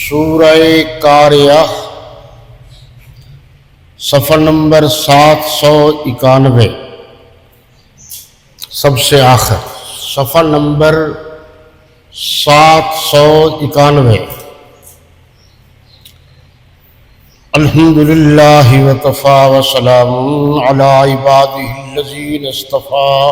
سورہ قاریہ صفحہ نمبر 791، سب سے آخر صفحہ نمبر 791۔ الحمدللہ وکفی وسلام علی عبادہ الذین اصطفیٰ،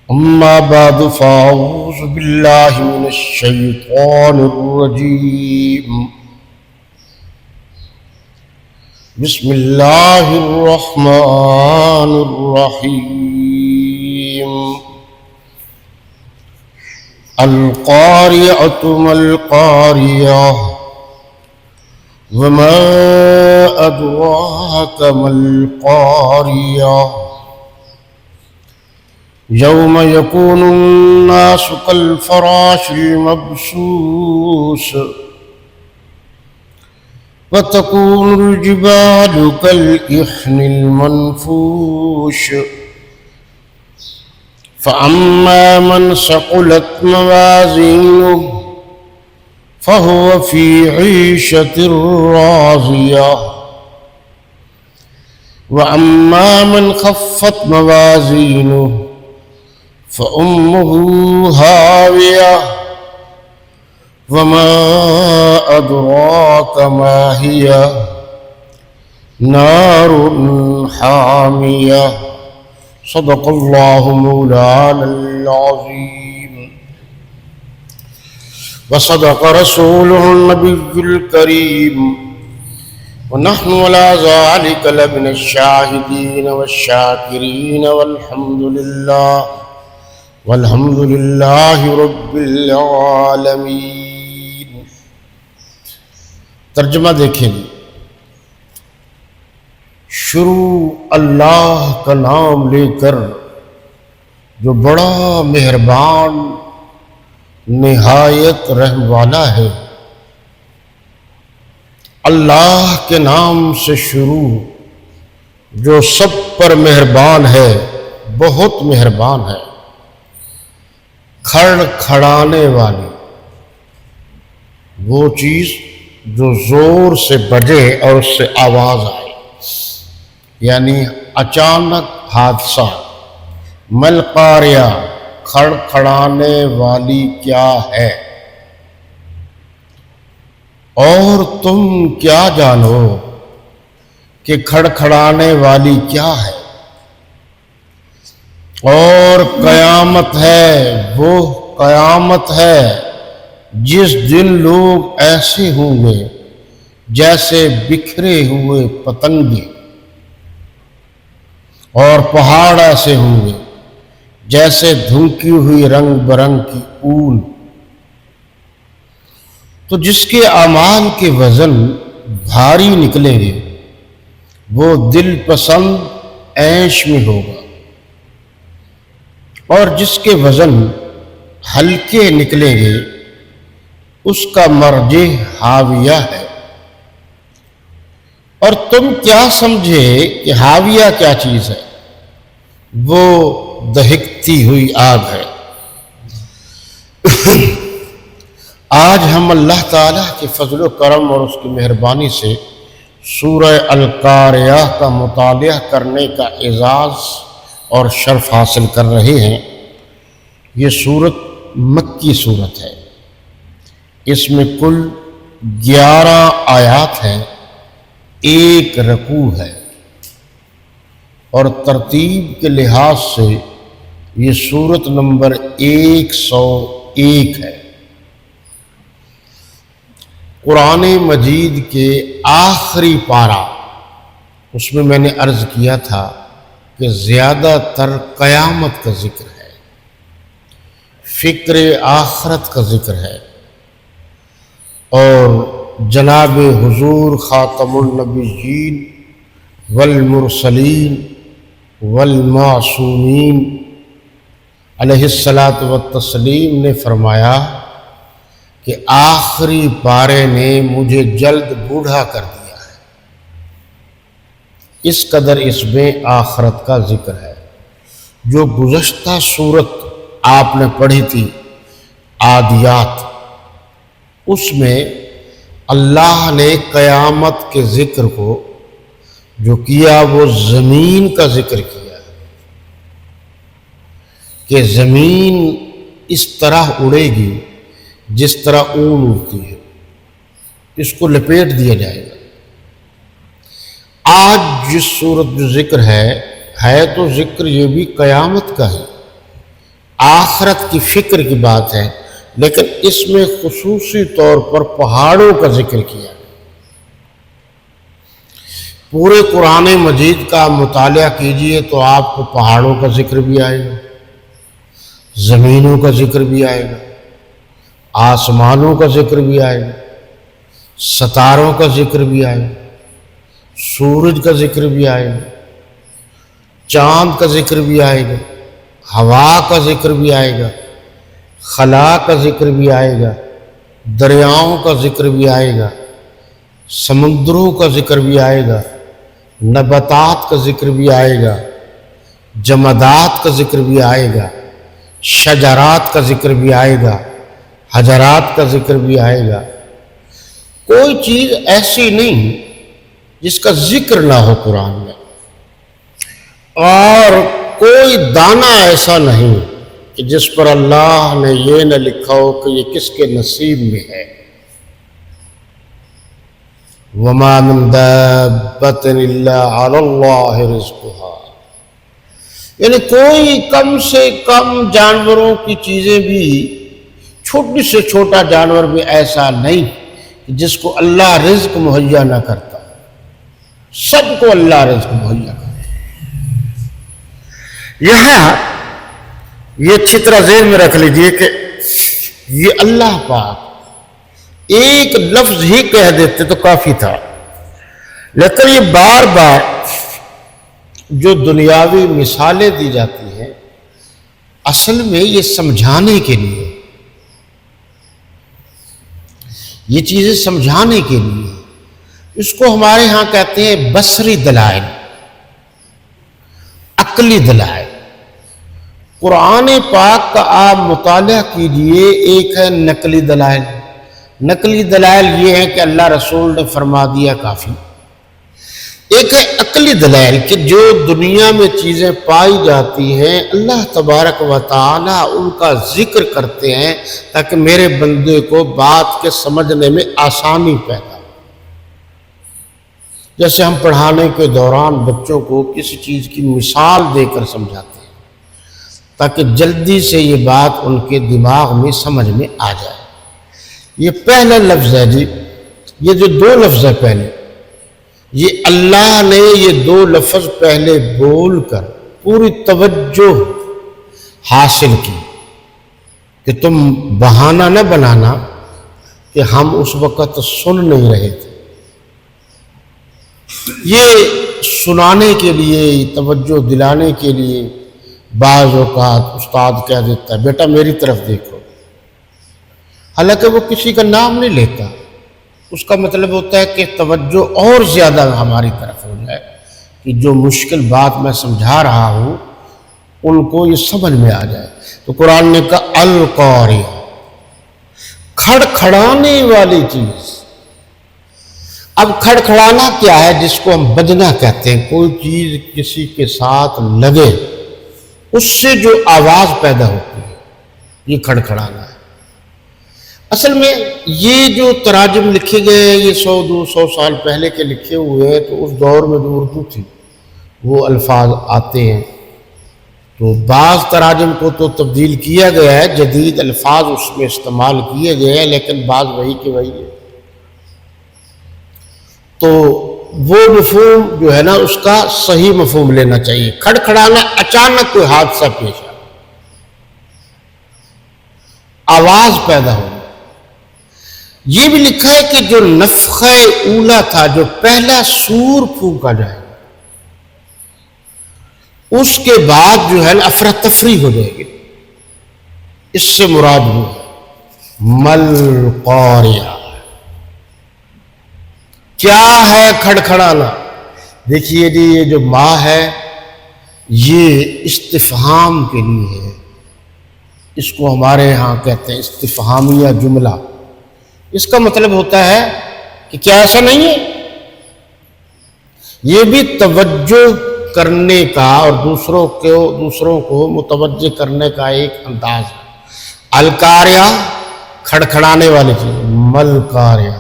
اما بعد فاعوذ باللہ من الشیطان الرجیم، بسم اللہ الرحمن الرحیم۔ القاریعۃ ما القاریہ وما ادراک ما القاریہ، یوم یکون الناس کالفراش المبثوث وتكون الجبال كالإحن المنفوش، فأما من ثقلت موازينه فهو في عيشة راضية، وأما من خفت موازينه فأمه هاوية، وما أدراك ما هي نار حامية۔ صدق اللہ مولانا العظیم وصدق رسوله النبی الکریم، ونحن على ذلك لمن الشاہدین والشاکرین، والحمد للہ رب العالمین۔ ترجمہ دیکھیں، شروع اللہ کا نام لے کر جو بڑا مہربان نہایت رحم والا ہے۔ اللہ کے نام سے شروع جو سب پر مہربان ہے، بہت مہربان ہے، کھڑ کھڑانے والی، وہ چیز جو زور سے بجے اور اس سے آواز آئے، یعنی اچانک حادثہ۔ مل قاریہ، کھڑ کھڑانے والی کیا ہے، اور تم کیا جانو کہ کھڑ کھڑانے والی کیا ہے۔ اور قیامت ہے، وہ قیامت ہے جس دن لوگ ایسے ہوں گے جیسے بکھرے ہوئے پتنگے، اور پہاڑ ایسے ہوں گے جیسے دھنکی ہوئی رنگ برنگ کی اون۔ تو جس کے اعمال کے وزن بھاری نکلیں گے وہ دل پسند عیش میں ہوگا، اور جس کے وزن ہلکے نکلیں گے اس کا مرجع حاویہ ہے۔ اور تم کیا سمجھے کہ حاویہ کیا چیز ہے؟ وہ دہکتی ہوئی آگ ہے۔ آج ہم اللہ تعالیٰ کے فضل و کرم اور اس کی مہربانی سے سورہ القاریہ کا مطالعہ کرنے کا اعزاز اور شرف حاصل کر رہے ہیں۔ یہ سورت مکی سورت ہے، اس میں کل 11 آیات ہیں، 1 رکوع ہے، اور ترتیب کے لحاظ سے یہ سورت نمبر 101 ہے۔ قرآن مجید کے آخری پارہ، اس میں نے عرض کیا تھا کہ زیادہ تر قیامت کا ذکر ہے، فکر آخرت کا ذکر ہے، اور جناب حضور خاتم النبیین والمرسلین والمعصومین علیہ الصلاۃ والتسلیم نے فرمایا کہ آخری پارے نے مجھے جلد بوڑھا کر دیا ہے، اس قدر اس میں آخرت کا ذکر ہے۔ جو گزشتہ سورت آپ نے پڑھی تھی عادیات، اس میں اللہ نے قیامت کے ذکر کو جو کیا وہ زمین کا ذکر کیا کہ زمین اس طرح اڑے گی جس طرح اون اڑتی ہے، اس کو لپیٹ دیا جائے گا۔ آج جس صورت جو ذکر ہے تو ذکر یہ بھی قیامت کا ہے، آخرت کی فکر کی بات ہے، لیکن اس میں خصوصی طور پر پہاڑوں کا ذکر کیا ہے۔ پورے قرآن مجید کا مطالعہ کیجئے تو آپ کو پہاڑوں کا ذکر بھی آئے گا، زمینوں کا ذکر بھی آئے گا، آسمانوں کا ذکر بھی آئے گا، ستاروں کا ذکر بھی آئے گا، سورج کا ذکر بھی آئے گا، چاند کا ذکر بھی آئے گا، ہوا کا ذکر بھی آئے گا، خلا کا ذکر بھی آئے گا، دریاؤں کا ذکر بھی آئے گا، سمندروں کا ذکر بھی آئے گا، نباتات کا ذکر بھی آئے گا، جمادات کا ذکر بھی آئے گا، شجرات کا ذکر بھی آئے گا، حجرات کا ذکر بھی آئے گا۔ کوئی چیز ایسی نہیں جس کا ذکر نہ ہو قرآن میں، اور کوئی دانہ ایسا نہیں کہ جس پر اللہ نے یہ نہ لکھا ہو کہ یہ کس کے نصیب میں ہے۔ وَمَا مِن دَابَّةٍ إِلَّا عَلَى اللَّهِ رِزْقُهَا، یعنی کوئی کم سے کم جانوروں کی چیزیں بھی، چھوٹی سے چھوٹا جانور بھی ایسا نہیں کہ جس کو اللہ رزق مہیا نہ کرتا، سب کو اللہ رزق مہیا کرتا۔ یہاں یہ اچھی طرح ذہن میں رکھ لیجئے کہ یہ اللہ پاک ایک لفظ ہی کہہ دیتے تو کافی تھا، لیکن یہ بار بار جو دنیاوی مثالیں دی جاتی ہیں اصل میں یہ سمجھانے کے لیے، یہ چیزیں سمجھانے کے لیے، اس کو ہمارے ہاں کہتے ہیں بصری دلائل، عقلی دلائل۔ قرآن پاک کا آپ مطالعہ کیجئے، ایک ہے نقلی دلائل، نقلی دلائل یہ ہے کہ اللہ رسول نے فرما دیا کافی، ایک ہے عقلی دلائل کہ جو دنیا میں چیزیں پائی جاتی ہیں اللہ تبارک و تعالی ان کا ذکر کرتے ہیں تاکہ میرے بندے کو بات کے سمجھنے میں آسانی پیدا ہو۔ جیسے ہم پڑھانے کے دوران بچوں کو کسی چیز کی مثال دے کر سمجھاتے ہیں تاکہ جلدی سے یہ بات ان کے دماغ میں سمجھ میں آ جائے۔ یہ پہلا لفظ ہے جی، یہ جو دو لفظ ہے پہلے، یہ اللہ نے یہ دو لفظ پہلے بول کر پوری توجہ حاصل کی کہ تم بہانہ نہ بنانا کہ ہم اس وقت سن نہیں رہے تھے۔ یہ سنانے کے لیے، توجہ دلانے کے لیے بعض اوقات استاد کہہ دیتا ہے بیٹا میری طرف دیکھو، حالانکہ وہ کسی کا نام نہیں لیتا، اس کا مطلب ہوتا ہے کہ توجہ اور زیادہ ہماری طرف ہو جائے کہ جو مشکل بات میں سمجھا رہا ہوں ان کو یہ سمجھ میں آ جائے۔ تو قرآن نے کہا القاریہ، کھڑکھڑانے والی چیز۔ اب کھڑکھڑانا کیا ہے؟ جس کو ہم بجنا کہتے ہیں، کوئی چیز کسی کے ساتھ لگے اس سے جو آواز پیدا ہوتی ہے، یہ کھڑکھڑانا ہے۔ اصل میں یہ جو تراجم لکھے گئے ہیں یہ 100-200 سال پہلے کے لکھے ہوئے ہیں، تو اس دور میں جو اردو تھی وہ الفاظ آتے ہیں، تو بعض تراجم کو تو تبدیل کیا گیا ہے، جدید الفاظ اس میں استعمال کیے گئے ہیں، لیکن بعض وہی کے وہی ہے۔ تو وہ مفہوم جو ہے نا اس کا صحیح مفہوم لینا چاہیے۔ کھڑکھڑانا اچانک کوئی حادثہ پیش آ، آواز پیدا ہو۔ یہ بھی لکھا ہے کہ جو نفخہ اولا تھا، جو پہلا سور پھونکا جائے گا، اس کے بعد جو ہے نا افراتفری ہو جائے گی۔ اس سے مراد وہ مل قاریہ، کیا ہے کھڑکھڑانا؟ دیکھیے جی یہ جو ماں ہے یہ استفہام کے لیے ہے، اس کو ہمارے ہاں کہتے ہیں استفہامیہ جملہ. اس کا مطلب ہوتا ہے کہ کیا ایسا نہیں ہے؟ یہ بھی توجہ کرنے کا اور دوسروں کو متوجہ کرنے کا ایک انداز ہے. القاریہ کھڑکھڑانے والی چیز. ملقاریہ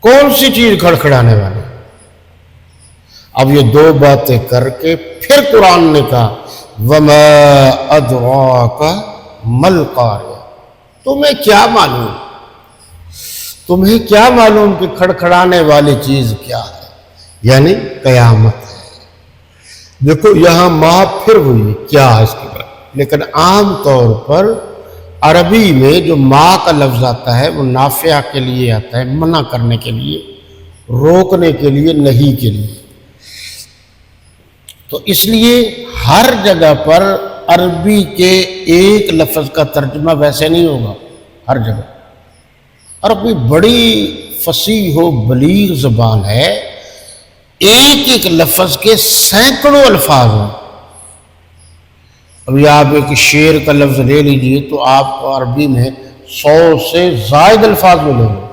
کون سی چیز کھڑکھڑانے والی؟ اب یہ دو باتیں کر کے پھر قرآن نے کہا وما ادراک ملقاریہ. تمہیں کیا معلوم کہ کھڑکھڑانے والی چیز کیا ہے؟ یعنی قیامت ہے. دیکھو یہاں ماں پھر ہوئی کیا ہے اس کے بعد، لیکن عام طور پر عربی میں جو ماں کا لفظ آتا ہے وہ نافیہ کے لیے آتا ہے، منع کرنے کے لیے، روکنے کے لیے، نہیں کے لیے. تو اس لیے ہر جگہ پر عربی کے ایک لفظ کا ترجمہ ویسے نہیں ہوگا. ہر جگہ عربی بڑی فصیح و بلیغ زبان ہے، ایک ایک لفظ کے سینکڑوں الفاظ ہیں. ابھی آپ ایک شعر کا لفظ لے لیجئے تو آپ کو عربی میں 100 سے زائد الفاظ ملیں گے.